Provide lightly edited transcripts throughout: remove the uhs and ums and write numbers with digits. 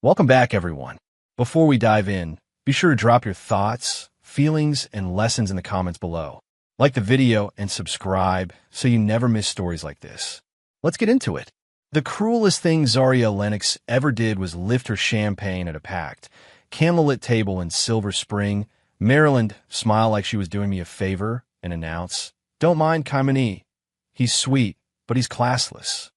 Welcome back, everyone. Before we dive in, be sure to drop your thoughts, feelings, and lessons in the comments below. Like the video and subscribe so you never miss stories like this. Let's get into it. The cruelest thing Zaria Lennox ever did was lift her champagne at a packed, candlelit table in Silver Spring, Maryland, smile like she was doing me a favor, and announce, "Don't mind Kaimani. He's sweet, but he's classless."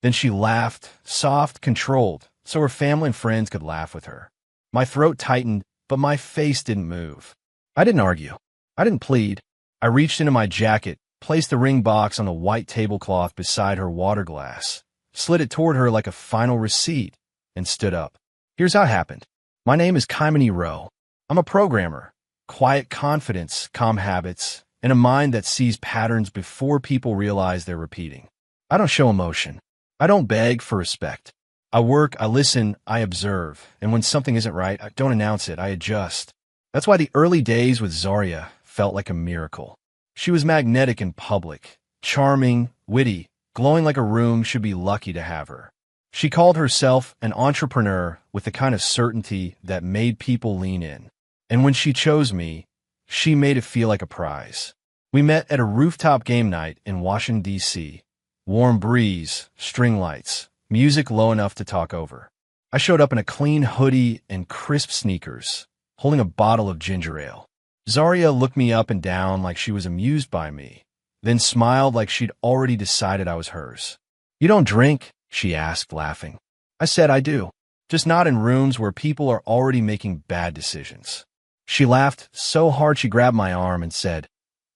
Then she laughed, soft, controlled, so her family and friends could laugh with her. My throat tightened, but my face didn't move. I didn't argue. I didn't plead. I reached into my jacket, placed the ring box on the white tablecloth beside her water glass, slid it toward her like a final receipt, and stood up. Here's how it happened. My name is Kaimani Rowe. I'm a programmer. Quiet confidence, calm habits, and a mind that sees patterns before people realize they're repeating. I don't show emotion. I don't beg for respect. I work, I listen, I observe, and when something isn't right, I don't announce it, I adjust. That's why the early days with Zaria felt like a miracle. She was magnetic in public, charming, witty, glowing like a room should be lucky to have her. She called herself an entrepreneur with the kind of certainty that made people lean in. And when she chose me, she made it feel like a prize. We met at a rooftop game night in Washington, D.C. Warm breeze, string lights, music low enough to talk over. I showed up in a clean hoodie and crisp sneakers, holding a bottle of ginger ale. Zaria looked me up and down like she was amused by me, then smiled like she'd already decided I was hers. "You don't drink?" she asked, laughing. I said I do, just not in rooms where people are already making bad decisions. She laughed so hard she grabbed my arm and said,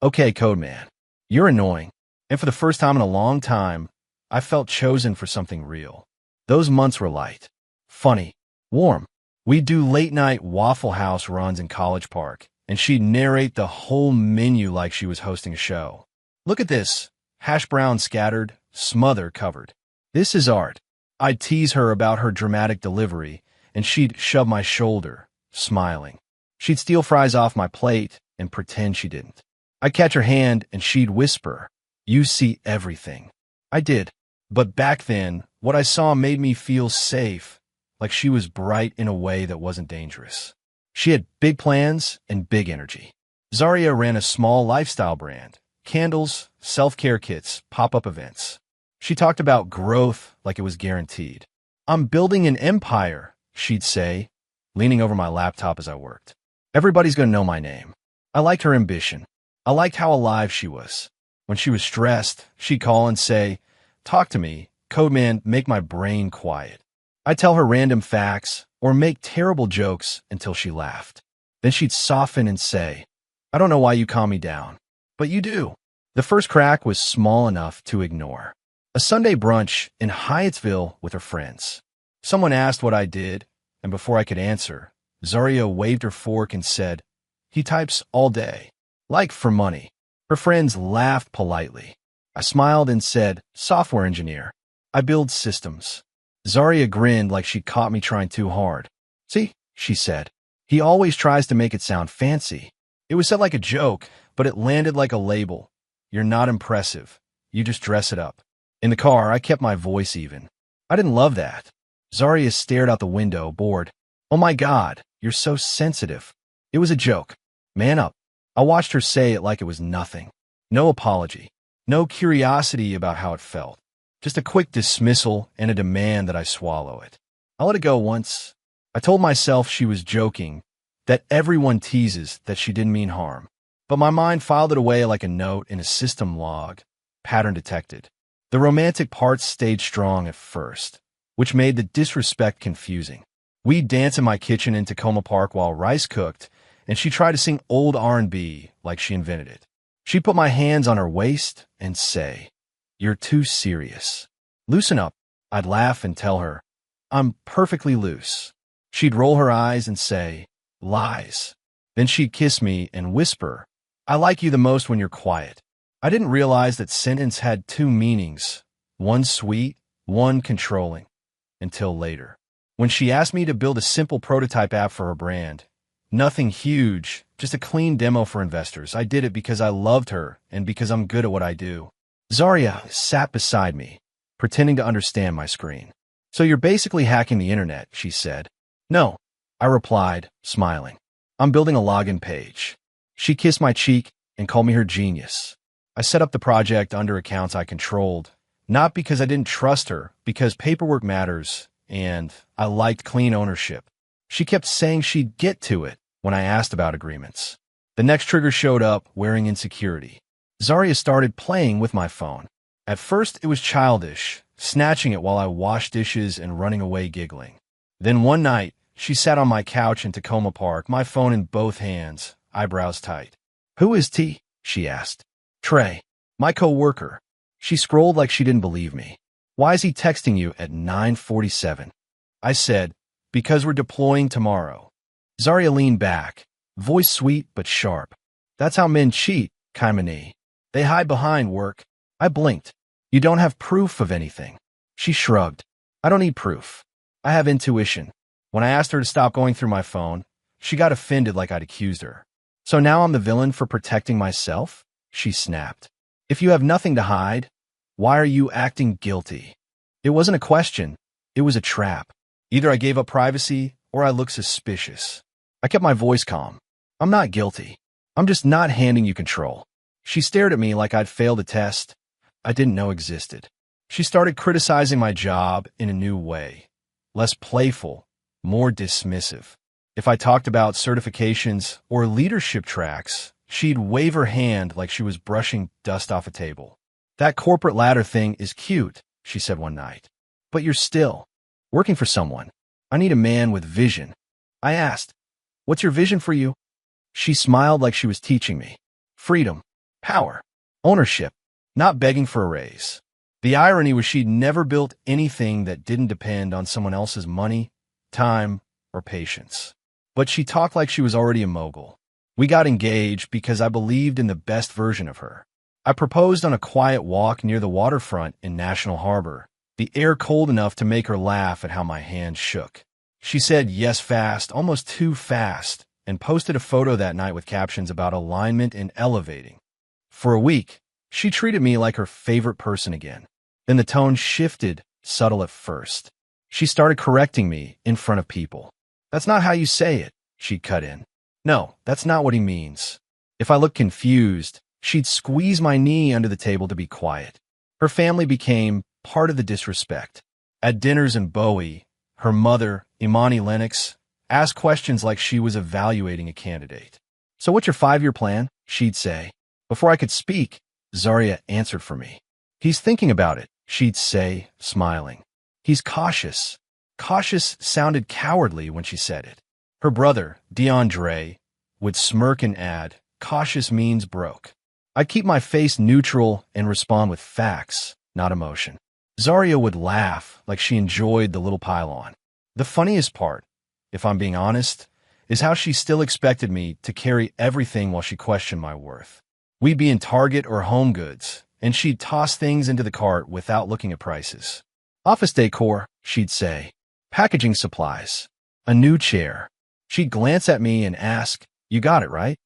"Okay, Code Man, you're annoying." And for the first time in a long time, I felt chosen for something real. Those months were light, funny, warm. We'd do late-night Waffle House runs in College Park, and she'd narrate the whole menu like she was hosting a show. "Look at this. Hash brown scattered, smother covered. This is art." I'd tease her about her dramatic delivery, and she'd shove my shoulder, smiling. She'd steal fries off my plate and pretend she didn't. I'd catch her hand, and she'd whisper, "You see everything." I did. But back then, what I saw made me feel safe, like she was bright in a way that wasn't dangerous. She had big plans and big energy. Zaria ran a small lifestyle brand, candles, self-care kits, pop-up events. She talked about growth like it was guaranteed. "I'm building an empire," she'd say, leaning over my laptop as I worked. Everybody's going to know my name. I liked her ambition. I liked how alive she was. When she was stressed, she'd call and say, "Talk to me, Codeman, make my brain quiet." I'd tell her random facts or make terrible jokes until she laughed. Then she'd soften and say, "I don't know why you calm me down, but you do." The first crack was small enough to ignore. A Sunday brunch in Hyattsville with her friends. Someone asked what I did, and before I could answer, Zaria waved her fork and said, "He types all day, like for money." Her friends laughed politely. I smiled and said, "Software engineer. I build systems." Zaria grinned like she caught me trying too hard. "See," she said, "he always tries to make it sound fancy." It was said like a joke, but it landed like a label. You're not impressive. You just dress it up. In the car, I kept my voice even. I didn't love that. Zaria stared out the window, bored. "Oh my God, you're so sensitive." It was a joke. Man up. I watched her say it like it was nothing. No apology. No curiosity about how it felt. Just a quick dismissal and a demand that I swallow it. I let it go once. I told myself she was joking, that everyone teases, that she didn't mean harm. But my mind filed it away like a note in a system log. Pattern detected. The romantic parts stayed strong at first, which made the disrespect confusing. We'd dance in my kitchen in Tacoma Park while rice cooked, and she tried to sing old R&B like she invented it. She'd put my hands on her waist and say, "You're too serious. Loosen up." I'd laugh and tell her, "I'm perfectly loose." She'd roll her eyes and say, "Lies." Then she'd kiss me and whisper, "I like you the most when you're quiet." I didn't realize that sentence had two meanings, one sweet, one controlling, until later. When she asked me to build a simple prototype app for her brand, nothing huge, just a clean demo for investors, I did it because I loved her and because I'm good at what I do. Zaria sat beside me, pretending to understand my screen. "So you're basically hacking the internet," she said. No, I replied, smiling. I'm building a login page. She kissed my cheek and called me her genius. I set up the project under accounts I controlled, not because I didn't trust her, because paperwork matters, and I liked clean ownership. She kept saying she'd get to it when I asked about agreements. The next trigger showed up, wearing insecurity. Zarya started playing with my phone. At first, it was childish, snatching it while I washed dishes and running away giggling. Then one night, she sat on my couch in Tacoma Park, my phone in both hands, eyebrows tight. "Who is T?" she asked. "Trey, my co-worker." She scrolled like she didn't believe me. "Why is he texting you at 9:47? I said, "Because we're deploying tomorrow." Zarya leaned back, voice sweet but sharp. "That's how men cheat, Kaimani. They hide behind work." I blinked. "You don't have proof of anything." She shrugged. "I don't need proof. I have intuition." When I asked her to stop going through my phone, she got offended like I'd accused her. "So now I'm the villain for protecting myself?" She snapped. "If you have nothing to hide, why are you acting guilty?" It wasn't a question. It was a trap. Either I gave up privacy or I looked suspicious. I kept my voice calm. "I'm not guilty. I'm just not handing you control." She stared at me like I'd failed a test I didn't know existed. She started criticizing my job in a new way. Less playful, more dismissive. If I talked about certifications or leadership tracks, she'd wave her hand like she was brushing dust off a table. "That corporate ladder thing is cute," she said one night. "But you're still working for someone. I need a man with vision." I asked, "What's your vision for you?" She smiled like she was teaching me. "Freedom, power, ownership, not begging for a raise." The irony was she'd never built anything that didn't depend on someone else's money, time, or patience. But she talked like she was already a mogul. We got engaged because I believed in the best version of her. I proposed on a quiet walk near the waterfront in National Harbor, the air cold enough to make her laugh at how my hand shook. She said yes fast, almost too fast, and posted a photo that night with captions about alignment and elevating. For a week, she treated me like her favorite person again. Then the tone shifted, subtle at first. She started correcting me in front of people. "That's not how you say it," she'd cut in. "No, that's not what he means." If I looked confused, she'd squeeze my knee under the table to be quiet. Her family became part of the disrespect. At dinners in Bowie, her mother, Imani Lennox, asked questions like she was evaluating a candidate. "So what's your 5-year plan?" she'd say. Before I could speak, Zarya answered for me. "He's thinking about it," she'd say, smiling. "He's cautious." Cautious sounded cowardly when she said it. Her brother, DeAndre, would smirk and add, "Cautious means broke." I'd keep my face neutral and respond with facts, not emotion. Zarya would laugh like she enjoyed the little pile-on. The funniest part, if I'm being honest, is how she still expected me to carry everything while she questioned my worth. We'd be in Target or Home Goods, and she'd toss things into the cart without looking at prices. "Office decor," she'd say. "Packaging supplies. A new chair." She'd glance at me and ask, "You got it, right?"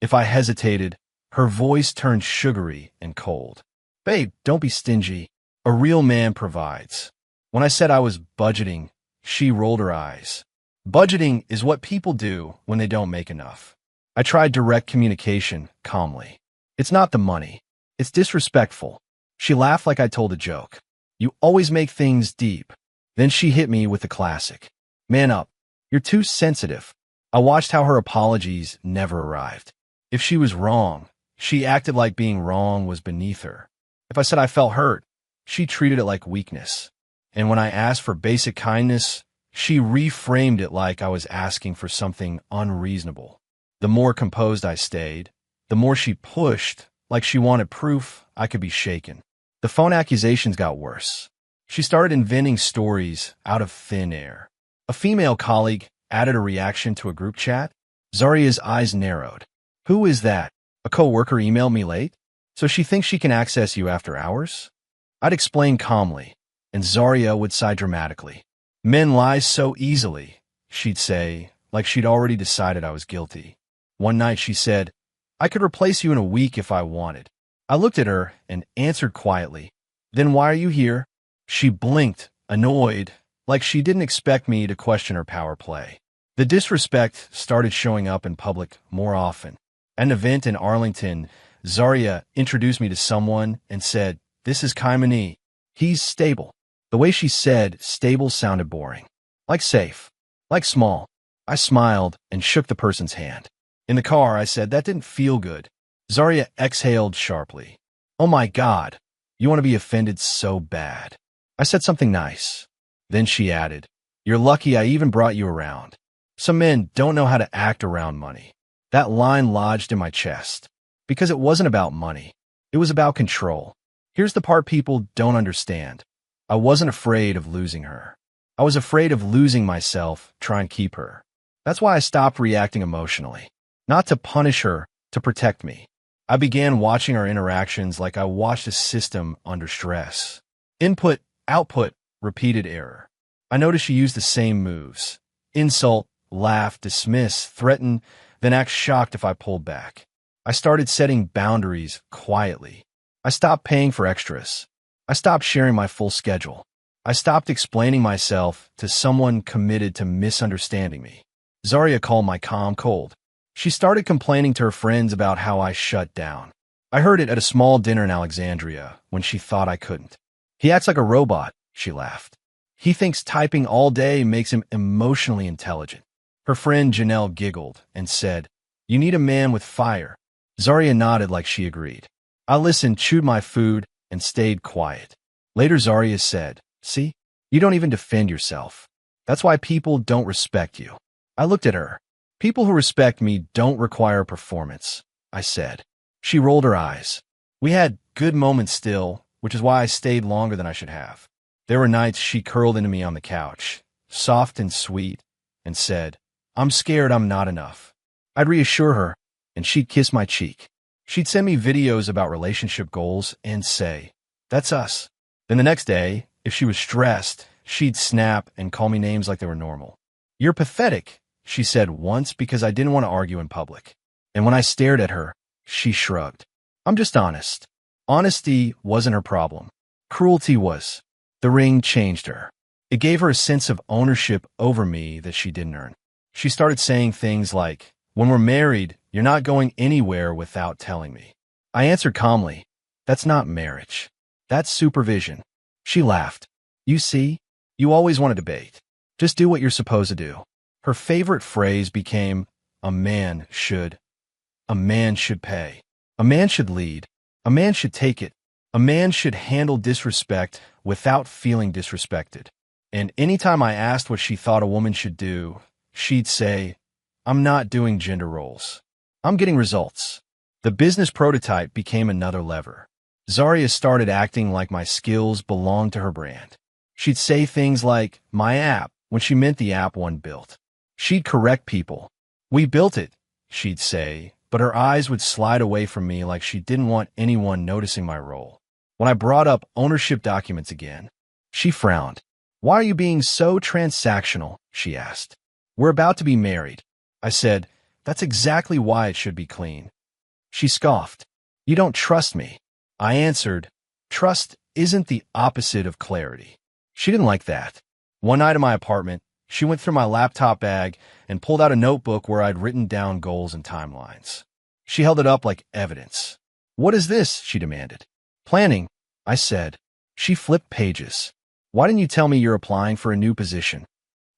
If I hesitated, her voice turned sugary and cold. "Babe, don't be stingy. A real man provides." When I said I was budgeting, she rolled her eyes. "Budgeting is what people do when they don't make enough." I tried direct communication calmly. "It's not the money. It's disrespectful." She laughed like I told a joke. "You always make things deep." Then she hit me with the classic. "Man up. You're too sensitive." I watched how her apologies never arrived. If she was wrong, she acted like being wrong was beneath her. If I said I felt hurt, she treated it like weakness. And when I asked for basic kindness, she reframed it like I was asking for something unreasonable. The more composed I stayed, the more she pushed, like she wanted proof I could be shaken. The phone accusations got worse. She started inventing stories out of thin air. A female colleague added a reaction to a group chat. Zarya's eyes narrowed. "Who is that? A co-worker emailed me late? So she thinks she can access you after hours?" I'd explain calmly, and Zarya would sigh dramatically. "Men lie so easily," she'd say, like she'd already decided I was guilty. One night she said, "I could replace you in a week if I wanted." I looked at her and answered quietly, "Then why are you here?" She blinked, annoyed, like she didn't expect me to question her power play. The disrespect started showing up in public more often. At an event in Arlington, Zarya introduced me to someone and said, "This is Kaimani. He's stable." The way she said stable sounded boring. Like safe. Like small. I smiled and shook the person's hand. In the car, I said, "That didn't feel good." Zarya exhaled sharply. "Oh my God, you want to be offended so bad." I said something nice. Then she added, "You're lucky I even brought you around. Some men don't know how to act around money." That line lodged in my chest. Because it wasn't about money. It was about control. Here's the part people don't understand. I wasn't afraid of losing her. I was afraid of losing myself trying to keep her. That's why I stopped reacting emotionally. Not to punish her, to protect me. I began watching our interactions like I watched a system under stress. Input, output, repeated error. I noticed she used the same moves. Insult, laugh, dismiss, threaten, then act shocked if I pulled back. I started setting boundaries quietly. I stopped paying for extras. I stopped sharing my full schedule. I stopped explaining myself to someone committed to misunderstanding me. Zarya called my calm cold. She started complaining to her friends about how I shut down. I heard it at a small dinner in Alexandria when she thought I couldn't. "He acts like a robot," she laughed. "He thinks typing all day makes him emotionally intelligent." Her friend Janelle giggled and said, "You need a man with fire." Zarya nodded like she agreed. I listened, chewed my food, and stayed quiet. Later Zarya said, "See, you don't even defend yourself. That's why people don't respect you." I looked at her. "People who respect me don't require performance," I said. She rolled her eyes. We had good moments still, which is why I stayed longer than I should have. There were nights she curled into me on the couch, soft and sweet, and said, "I'm scared I'm not enough." I'd reassure her, and she'd kiss my cheek. She'd send me videos about relationship goals and say, "That's us." Then the next day, if she was stressed, she'd snap and call me names like they were normal. "You're pathetic," she said once because I didn't want to argue in public. And when I stared at her, she shrugged. "I'm just honest." Honesty wasn't her problem. Cruelty was. The ring changed her. It gave her a sense of ownership over me that she didn't earn. She started saying things like, "When we're married, you're not going anywhere without telling me." I answered calmly, "That's not marriage. That's supervision." She laughed. "You see, you always want to debate. Just do what you're supposed to do." Her favorite phrase became, "A man should. A man should pay. A man should lead. A man should take it. A man should handle disrespect without feeling disrespected." And anytime I asked what she thought a woman should do, she'd say, "I'm not doing gender roles. I'm getting results." The business prototype became another lever. Zarya started acting like my skills belonged to her brand. She'd say things like, "my app," when she meant the app one built. She'd correct people. "We built it," she'd say, but her eyes would slide away from me like she didn't want anyone noticing my role. When I brought up ownership documents again, she frowned. "Why are you being so transactional?" she asked. "We're about to be married." I said, "That's exactly why it should be clean." She scoffed. "You don't trust me." I answered, "Trust isn't the opposite of clarity." She didn't like that. One night in my apartment, she went through my laptop bag and pulled out a notebook where I'd written down goals and timelines. She held it up like evidence. "What is this?" she demanded. "Planning," I said. She flipped pages. "Why didn't you tell me you're applying for a new position?"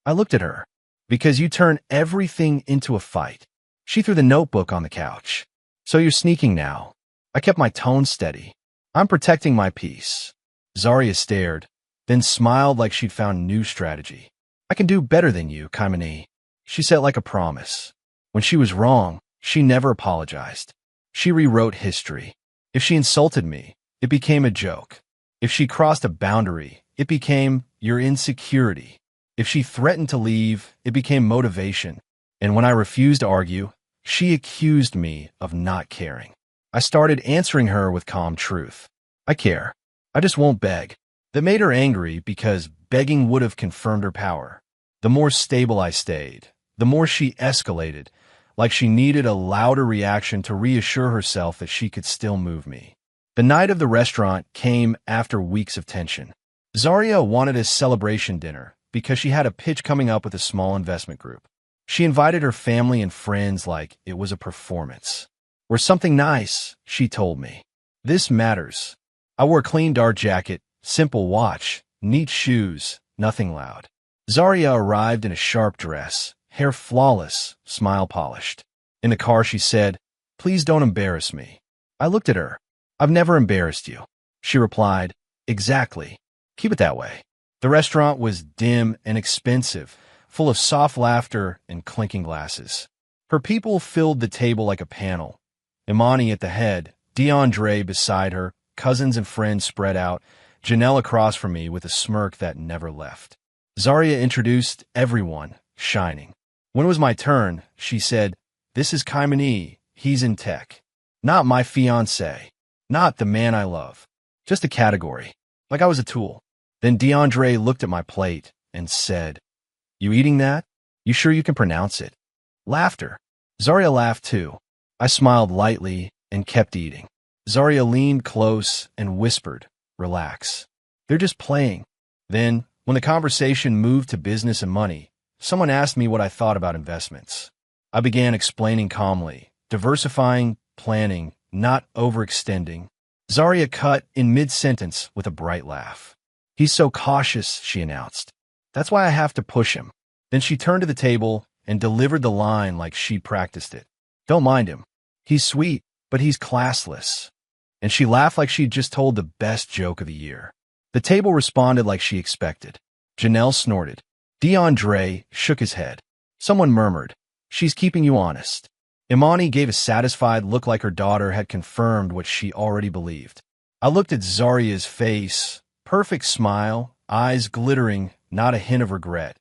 I looked at her. "Because you turn everything into a fight." She threw the notebook on the couch. "So you're sneaking now." I kept my tone steady. "I'm protecting my peace." Zarya stared, then smiled like she'd found a new strategy. "I can do better than you, Kaimani." She said it like a promise. When she was wrong, she never apologized. She rewrote history. If she insulted me, it became a joke. If she crossed a boundary, it became your insecurity. If she threatened to leave, it became motivation. And when I refused to argue, she accused me of not caring. I started answering her with calm truth. "I care. I just won't beg." That made her angry because begging would have confirmed her power. The more stable I stayed, the more she escalated, like she needed a louder reaction to reassure herself that she could still move me. The night of the restaurant came after weeks of tension. Zarya wanted a celebration dinner, because she had a pitch coming up with a small investment group. She invited her family and friends like it was a performance. Wear something nice, she told me. This matters. I wore a clean dark jacket, simple watch, neat shoes, nothing loud. Zarya arrived in a sharp dress, hair flawless, smile polished. In the car she said, "Please don't embarrass me." I looked at her. "I've never embarrassed you." She replied, "Exactly. Keep it that way." The restaurant was dim and expensive, full of soft laughter and clinking glasses. Her people filled the table like a panel. Imani at the head, DeAndre beside her, cousins and friends spread out, Janelle across from me with a smirk that never left. Zarya introduced everyone, shining. When it was my turn, she said, "This is Kaimani. He's in tech. Not my fiancé. Not the man I love. Just a category. Like I was a tool." Then DeAndre looked at my plate and said, "You eating that? You sure you can pronounce it?" Laughter. Zarya laughed too. I smiled lightly and kept eating. Zarya leaned close and whispered, "Relax. They're just playing." Then, when the conversation moved to business and money, someone asked me what I thought about investments. I began explaining calmly, diversifying, planning, not overextending. Zarya cut in mid-sentence with a bright laugh. "He's so cautious," she announced. "That's why I have to push him." Then she turned to the table and delivered the line like she practiced it. "Don't mind him. He's sweet, but he's classless." And she laughed like she'd just told the best joke of the year. The table responded like she expected. Janelle snorted. DeAndre shook his head. Someone murmured, "She's keeping you honest." Imani gave a satisfied look like her daughter had confirmed what she already believed. I looked at Zarya's face, perfect smile, eyes glittering, not a hint of regret,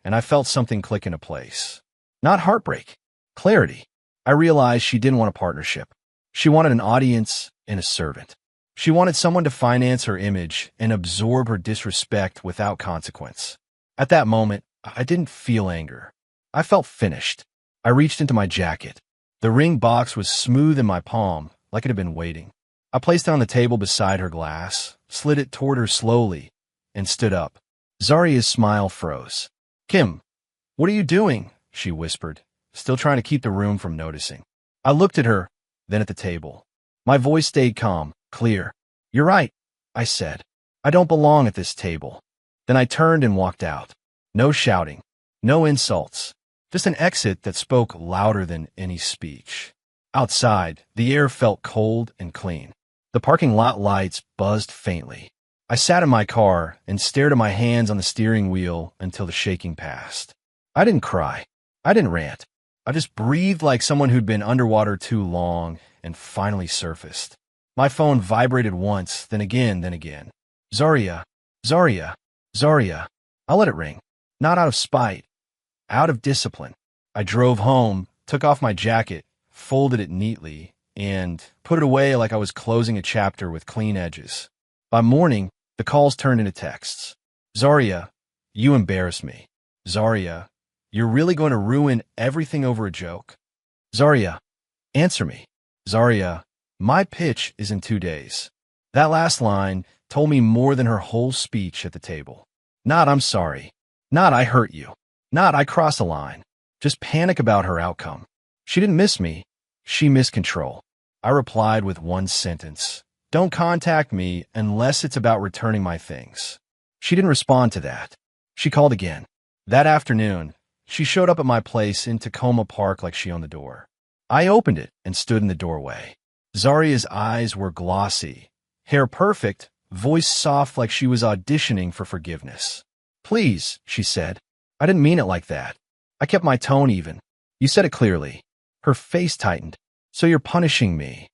and I felt something click into place. Not heartbreak, clarity. I realized she didn't want a partnership. She wanted an audience and a servant. She wanted someone to finance her image and absorb her disrespect without consequence. At that moment, I didn't feel anger. I felt finished. I reached into my jacket. The ring box was smooth in my palm, like it had been waiting. I placed it on the table beside her glass, slid it toward her slowly, and stood up. Zarya's smile froze. "Kim, what are you doing?" she whispered, still trying to keep the room from noticing. I looked at her, then at the table. My voice stayed calm, clear. "You're right," I said. "I don't belong at this table." Then I turned and walked out. No shouting, no insults, just an exit that spoke louder than any speech. Outside, the air felt cold and clean. The parking lot lights buzzed faintly. I sat in my car and stared at my hands on the steering wheel until the shaking passed. I didn't cry. I didn't rant. I just breathed like someone who'd been underwater too long and finally surfaced. My phone vibrated once, then again, then again. Zarya, Zarya, Zarya. I let it ring. Not out of spite, out of discipline. I drove home, took off my jacket, folded it neatly, and put it away like I was closing a chapter with clean edges. By morning, the calls turned into texts. "Zarya, you embarrass me. Zarya, you're really going to ruin everything over a joke? Zarya, answer me. Zarya, my pitch is in 2 days." That last line told me more than her whole speech at the table. Not "I'm sorry." Not "I hurt you." Not "I crossed a line." Just panic about her outcome. She didn't miss me. She missed control. I replied with one sentence. "Don't contact me unless it's about returning my things." She didn't respond to that. She called again. That afternoon, she showed up at my place in Tacoma Park like she owned the door. I opened it and stood in the doorway. Zarya's eyes were glossy, hair perfect, voice soft like she was auditioning for forgiveness. "Please," she said. "I didn't mean it like that." I kept my tone even. "You said it clearly." Her face tightened. "So you're punishing me?"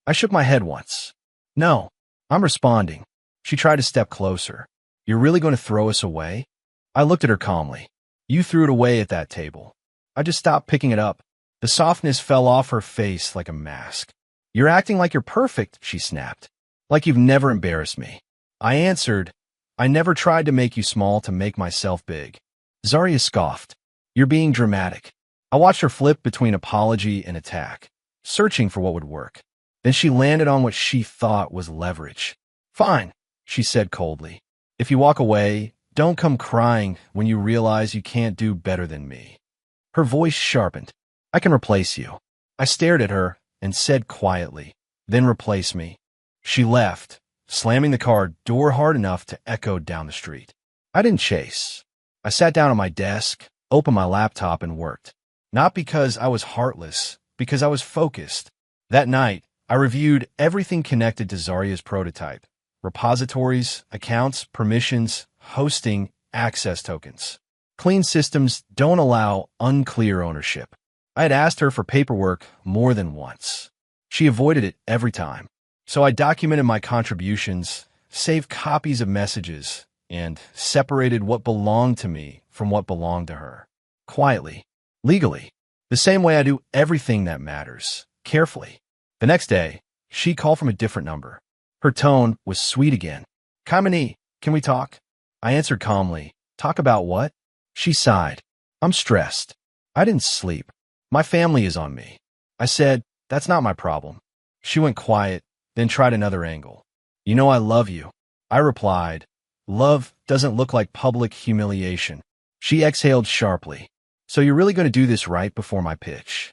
I shook my head once. "No, I'm responding." She tried to step closer. "You're really going to throw us away?" I looked at her calmly. "You threw it away at that table." I just stopped picking it up. The softness fell off her face like a mask. "You're acting like you're perfect," she snapped. "Like you've never embarrassed me." I answered, "I never tried to make you small to make myself big." Zarya scoffed. "You're being dramatic." I watched her flip between apology and attack, searching for what would work. Then she landed on what she thought was leverage. "Fine," she said coldly. "If you walk away, Don't come crying when you realize you can't do better than me. Her voice sharpened. I can replace you. I stared at her and said quietly, then replace me. She left, slamming the car door hard enough to echo down the street. I didn't chase. I sat down at my desk, opened my laptop, and worked. Not because I was heartless, because I was focused. That night, I reviewed everything connected to Zarya's prototype: repositories, accounts, permissions, hosting, access tokens. Clean systems don't allow unclear ownership. I had asked her for paperwork more than once. She avoided it every time. So I documented my contributions, saved copies of messages, and separated what belonged to me from what belonged to her. Quietly, legally, the same way I do everything that matters, carefully. The next day, she called from a different number. Her tone was sweet again. Kamini, can we talk? I answered calmly. Talk about what? She sighed. I'm stressed. I didn't sleep. My family is on me. I said, that's not my problem. She went quiet, then tried another angle. You know I love you. I replied, love doesn't look like public humiliation. She exhaled sharply. So you're really going to do this right before my pitch?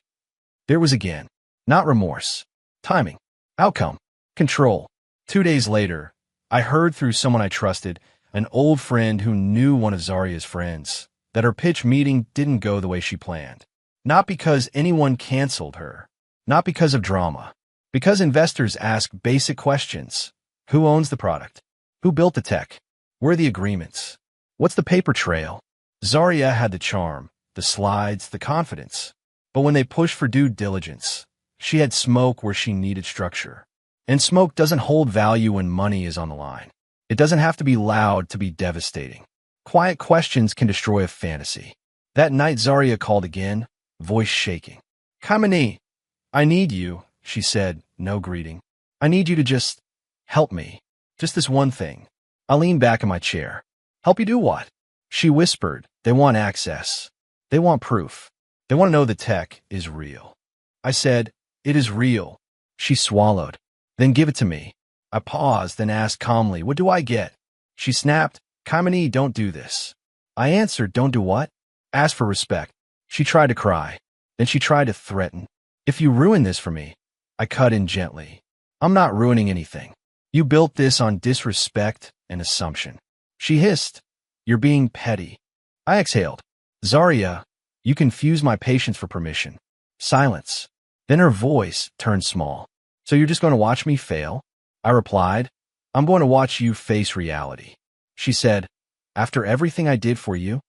There was again. Not remorse. Timing. Outcome. Control. 2 days later, I heard through someone I trusted, an old friend who knew one of Zarya's friends, that her pitch meeting didn't go the way she planned. Not because anyone canceled her. Not because of drama. Because investors ask basic questions. Who owns the product? Who built the tech? Where are the agreements? What's the paper trail? Zarya had the charm, the slides, the confidence. But when they pushed for due diligence, she had smoke where she needed structure. And smoke doesn't hold value when money is on the line. It doesn't have to be loud to be devastating. Quiet questions can destroy a fantasy. That night Zarya called again, voice shaking. Kamini, I need you, she said, no greeting. I need you to just help me. Just this one thing. I leaned back in my chair. Help you do what? She whispered, they want access. They want proof. They want to know the tech is real. I said, it is real. She swallowed. Then give it to me. I paused, then asked calmly, what do I get? She snapped, Kamini, don't do this. I answered, don't do what? Ask for respect. She tried to cry. Then she tried to threaten. If you ruin this for me, I cut in gently. I'm not ruining anything. You built this on disrespect and assumption. She hissed, you're being petty. I exhaled. Zarya, you confuse my patience for permission. Silence. Then her voice turned small. So you're just going to watch me fail? I replied, I'm going to watch you face reality. She said, after everything I did for you?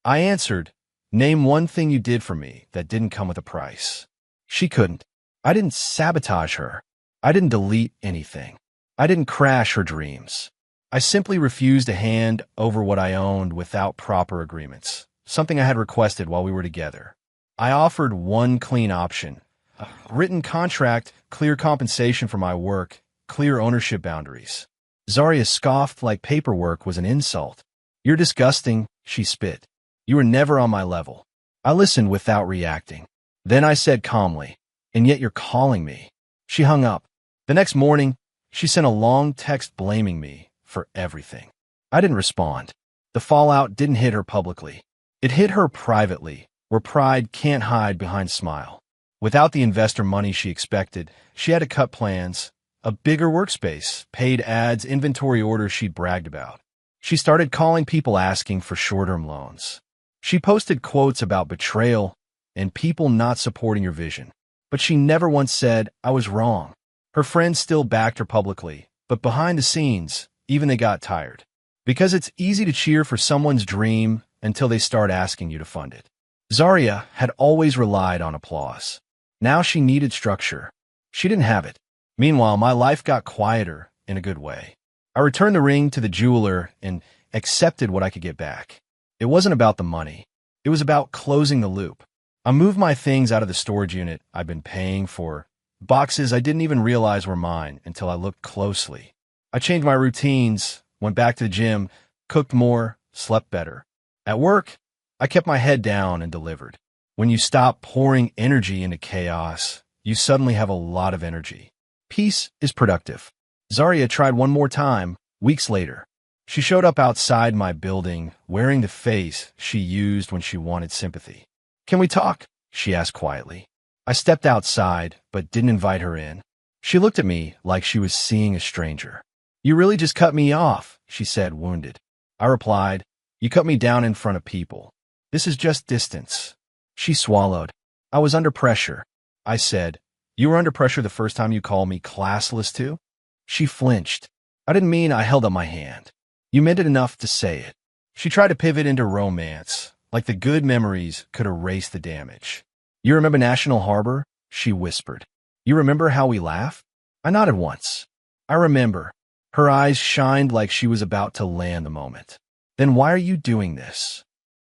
I answered, name one thing you did for me that didn't come with a price. She couldn't. I didn't sabotage her. I didn't delete anything. I didn't crash her dreams. I simply refused to hand over what I owned without proper agreements, something I had requested while we were together. I offered one clean option. A written contract, clear compensation for my work, clear ownership boundaries. Zarya scoffed like paperwork was an insult. You're disgusting, she spit. You were never on my level. I listened without reacting. Then I said calmly, and yet you're calling me. She hung up. The next morning, she sent a long text blaming me for everything. I didn't respond. The fallout didn't hit her publicly. It hit her privately, where pride can't hide behind smile. Without the investor money she expected, she had to cut plans, a bigger workspace, paid ads, inventory orders she'd bragged about. She started calling people asking for short-term loans. She posted quotes about betrayal and people not supporting your vision. But she never once said, I was wrong. Her friends still backed her publicly, but behind the scenes, even they got tired. Because it's easy to cheer for someone's dream until they start asking you to fund it. Zarya had always relied on applause. Now she needed structure. She didn't have it. Meanwhile, my life got quieter in a good way. I returned the ring to the jeweler and accepted what I could get back. It wasn't about the money. It was about closing the loop. I moved my things out of the storage unit I'd been paying for, boxes I didn't even realize were mine until I looked closely. I changed my routines, went back to the gym, cooked more, slept better. At work, I kept my head down and delivered. When you stop pouring energy into chaos, you suddenly have a lot of energy. Peace is productive. Zarya tried one more time, weeks later. She showed up outside my building, wearing the face she used when she wanted sympathy. "Can we talk?" she asked quietly. I stepped outside, but didn't invite her in. She looked at me like she was seeing a stranger. "You really just cut me off," she said, wounded. I replied, "You cut me down in front of people. This is just distance." She swallowed. "I was under pressure." I said, "You were under pressure the first time you called me classless too?" She flinched. "I didn't mean I held up my hand. You meant it enough to say it." She tried to pivot into romance, like the good memories could erase the damage. "You remember National Harbor?" she whispered. "You remember how we laughed?" I nodded once. "I remember." Her eyes shined like she was about to land the moment. "Then why are you doing this?"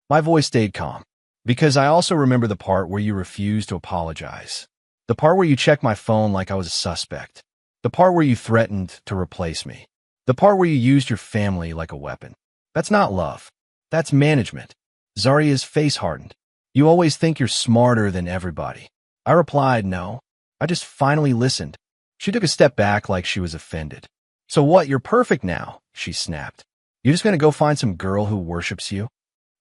My voice stayed calm. "Because I also remember the part where you refused to apologize. The part where you checked my phone like I was a suspect. The part where you threatened to replace me. The part where you used your family like a weapon. That's not love. That's management." Zaria's face hardened. "You always think you're smarter than everybody." I replied, "No. I just finally listened." She took a step back like she was offended. "So what, you're perfect now," she snapped. "You're just going to go find some girl who worships you?"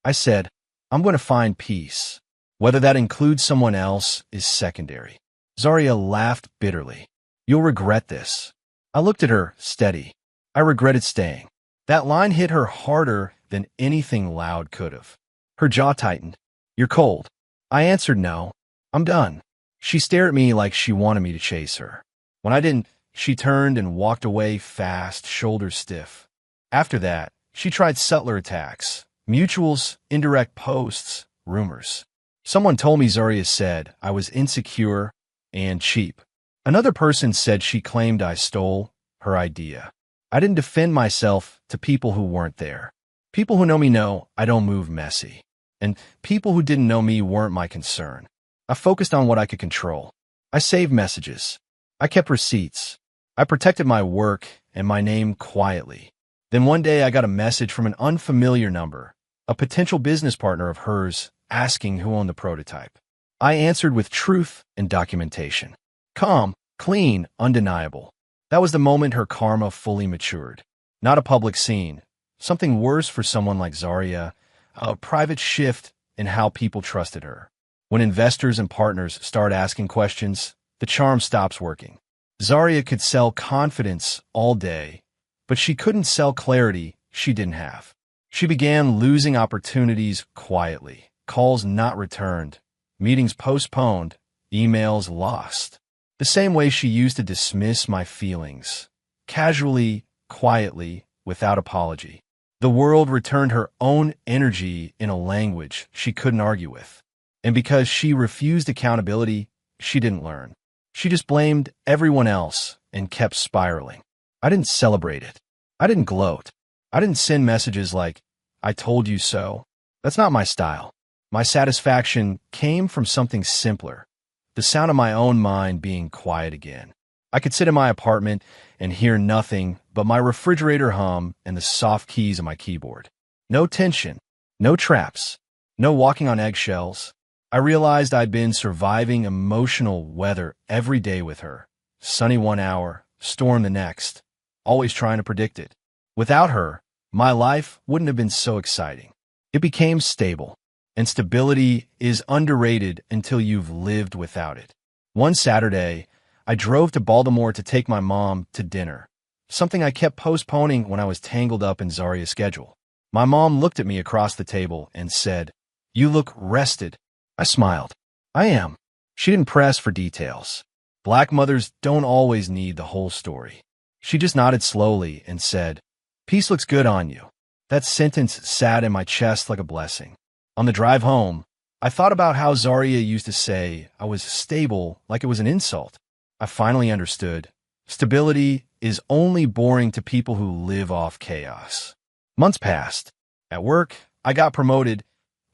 I said, "I'm going to find peace. Whether that includes someone else is secondary." Zaria laughed bitterly. "You'll regret this." I looked at her, steady. I regretted staying. That line hit her harder than anything loud could have. Her jaw tightened. "You're cold." I answered, "No. I'm done." She stared at me like she wanted me to chase her. When I didn't, she turned and walked away fast, shoulders stiff. After that, she tried subtler attacks. Mutuals, indirect posts, rumors. Someone told me Zaria said I was insecure and cheap. Another person said she claimed I stole her idea. I didn't defend myself to people who weren't there. People who know me know I don't move messy. And people who didn't know me weren't my concern. I focused on what I could control. I saved messages. I kept receipts. I protected my work and my name quietly. Then one day I got a message from an unfamiliar number, a potential business partner of hers, asking who owned the prototype. I answered with truth and documentation. Calm, clean, undeniable. That was the moment her karma fully matured. Not a public scene. Something worse for someone like Zaria, a private shift in how people trusted her. When investors and partners start asking questions, the charm stops working. Zaria could sell confidence all day, but she couldn't sell clarity she didn't have. She began losing opportunities quietly, calls not returned, meetings postponed, emails lost. The same way she used to dismiss my feelings, casually, quietly, without apology. The world returned her own energy in a language she couldn't argue with. And because she refused accountability, she didn't learn. She just blamed everyone else and kept spiraling. I didn't celebrate it. I didn't gloat. I didn't send messages like, "I told you so." That's not my style. My satisfaction came from something simpler. The sound of my own mind being quiet again. I could sit in my apartment and hear nothing but my refrigerator hum and the soft keys of my keyboard. No tension, no traps, no walking on eggshells. I realized I'd been surviving emotional weather every day with her. Sunny one hour, storm the next, always trying to predict it. Without her, my life wouldn't have been so exciting. It became stable. And stability is underrated until you've lived without it. One Saturday, I drove to Baltimore to take my mom to dinner, something I kept postponing when I was tangled up in Zaria's schedule. My mom looked at me across the table and said, "You look rested." I smiled. "I am." She didn't press for details. Black mothers don't always need the whole story. She just nodded slowly and said, "Peace looks good on you." That sentence sat in my chest like a blessing. On the drive home, I thought about how Zaria used to say I was stable like it was an insult. I finally understood. Stability is only boring to people who live off chaos. Months passed. At work, I got promoted.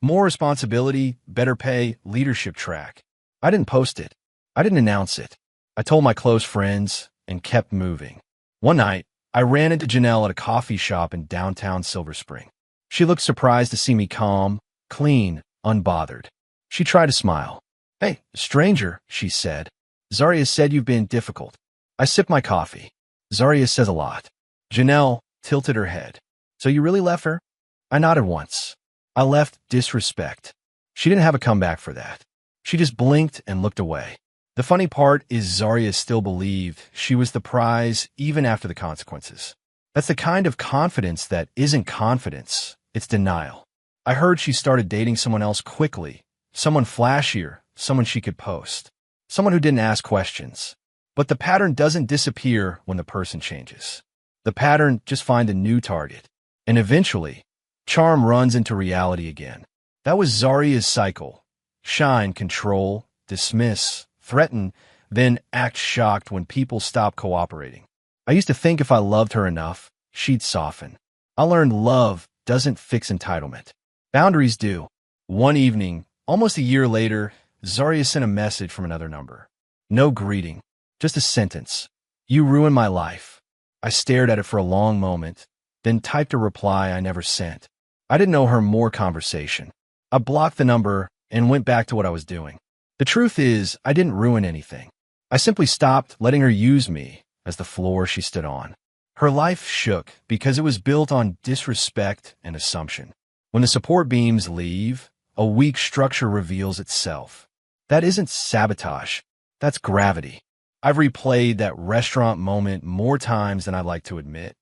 More responsibility, better pay, leadership track. I didn't post it. I didn't announce it. I told my close friends and kept moving. One night, I ran into Janelle at a coffee shop in downtown Silver Spring. She looked surprised to see me calm, clean, unbothered. She tried to smile. "Hey, stranger," she said. "Zaria said you've been difficult." I sipped my coffee. "Zaria says a lot." Janelle tilted her head. So you really left her? I nodded once. I left disrespect. She didn't have a comeback for that. She just blinked and looked away. The funny part is Zarya still believed she was the prize even after the consequences. That's the kind of confidence that isn't confidence, it's denial. I heard she started dating someone else quickly, someone flashier, someone she could post, someone who didn't ask questions. But the pattern doesn't disappear when the person changes. The pattern just finds a new target. And eventually, charm runs into reality again. That was Zarya's cycle. Shine, control, dismiss, threaten, then act shocked when people stop cooperating. I used to think if I loved her enough, she'd soften. I learned love doesn't fix entitlement. Boundaries do. One evening, almost a year later, Zarya sent a message from another number. No greeting, just a sentence. You ruined my life. I stared at it for a long moment, then typed a reply I never sent. I didn't owe her more conversation. I blocked the number and went back to what I was doing. The truth is, I didn't ruin anything. I simply stopped letting her use me as the floor she stood on. Her life shook because it was built on disrespect and assumption. When the support beams leave, a weak structure reveals itself. That isn't sabotage. That's gravity. I've replayed that restaurant moment more times than I'd like to admit.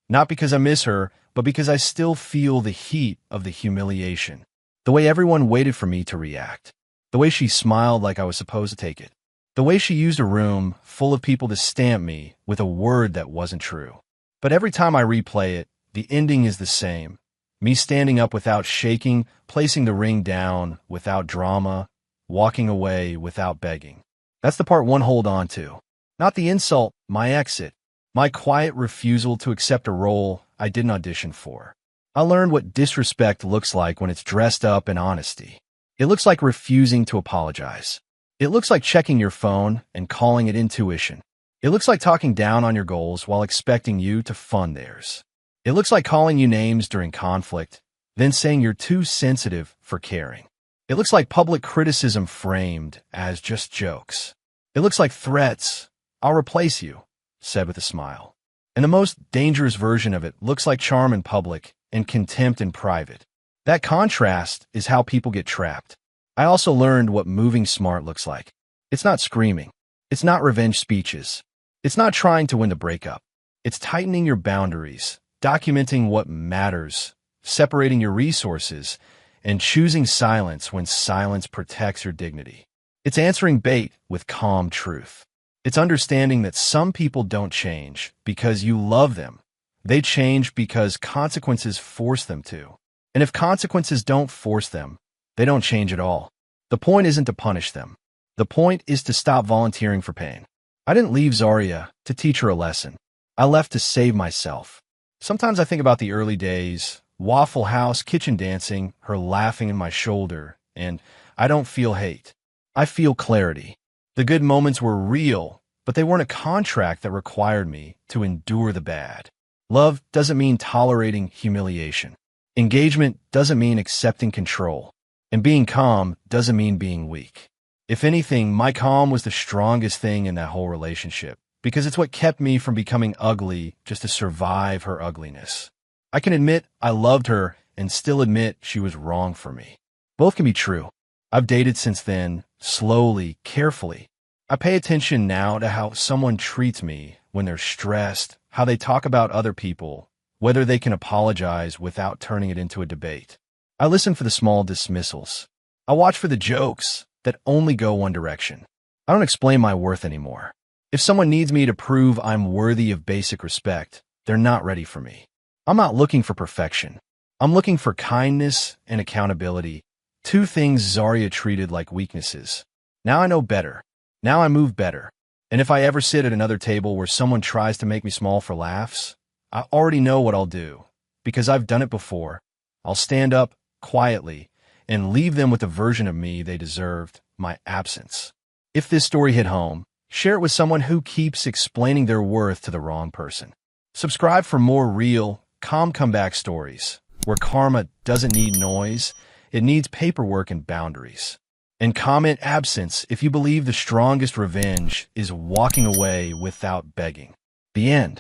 Not because I miss her, but because I still feel the heat of the humiliation. The way everyone waited for me to react. The way she smiled like I was supposed to take it. The way she used a room full of people to stamp me with a word that wasn't true. But every time I replay it, the ending is the same. Me standing up without shaking, placing the ring down without drama, walking away without begging. That's the part one hold on to. Not the insult, my exit. My quiet refusal to accept a role I didn't audition for. I learned what disrespect looks like when it's dressed up in honesty. It looks like refusing to apologize. It looks like checking your phone and calling it intuition. It looks like talking down on your goals while expecting you to fund theirs. It looks like calling you names during conflict, then saying you're too sensitive for caring. It looks like public criticism framed as just jokes. It looks like threats, I'll replace you, said with a smile. And the most dangerous version of it looks like charm in public and contempt in private. That contrast is how people get trapped. I also learned what moving smart looks like. It's not screaming. It's not revenge speeches. It's not trying to win the breakup. It's tightening your boundaries, documenting what matters, separating your resources, and choosing silence when silence protects your dignity. It's answering bait with calm truth. It's understanding that some people don't change because you love them. They change because consequences force them to. And if consequences don't force them, they don't change at all. The point isn't to punish them. The point is to stop volunteering for pain. I didn't leave Zarya to teach her a lesson. I left to save myself. Sometimes I think about the early days, Waffle House, kitchen dancing, her laughing in my shoulder, and I don't feel hate. I feel clarity. The good moments were real, but they weren't a contract that required me to endure the bad. Love doesn't mean tolerating humiliation. Engagement doesn't mean accepting control. And being calm doesn't mean being weak. If anything, my calm was the strongest thing in that whole relationship, because it's what kept me from becoming ugly just to survive her ugliness. I can admit I loved her and still admit she was wrong for me. Both can be true. I've dated since then, slowly, carefully. I pay attention now to how someone treats me when they're stressed, how they talk about other people, whether they can apologize without turning it into a debate. I listen for the small dismissals. I watch for the jokes that only go one direction. I don't explain my worth anymore. If someone needs me to prove I'm worthy of basic respect, they're not ready for me. I'm not looking for perfection. I'm looking for kindness and accountability, two things Zarya treated like weaknesses. Now I know better. Now I move better. And if I ever sit at another table where someone tries to make me small for laughs, I already know what I'll do, because I've done it before. I'll stand up quietly and leave them with the version of me they deserved, my absence. If this story hit home, share it with someone who keeps explaining their worth to the wrong person. Subscribe for more real, calm comeback stories, where karma doesn't need noise, it needs paperwork and boundaries. And comment absence if you believe the strongest revenge is walking away without begging. The end.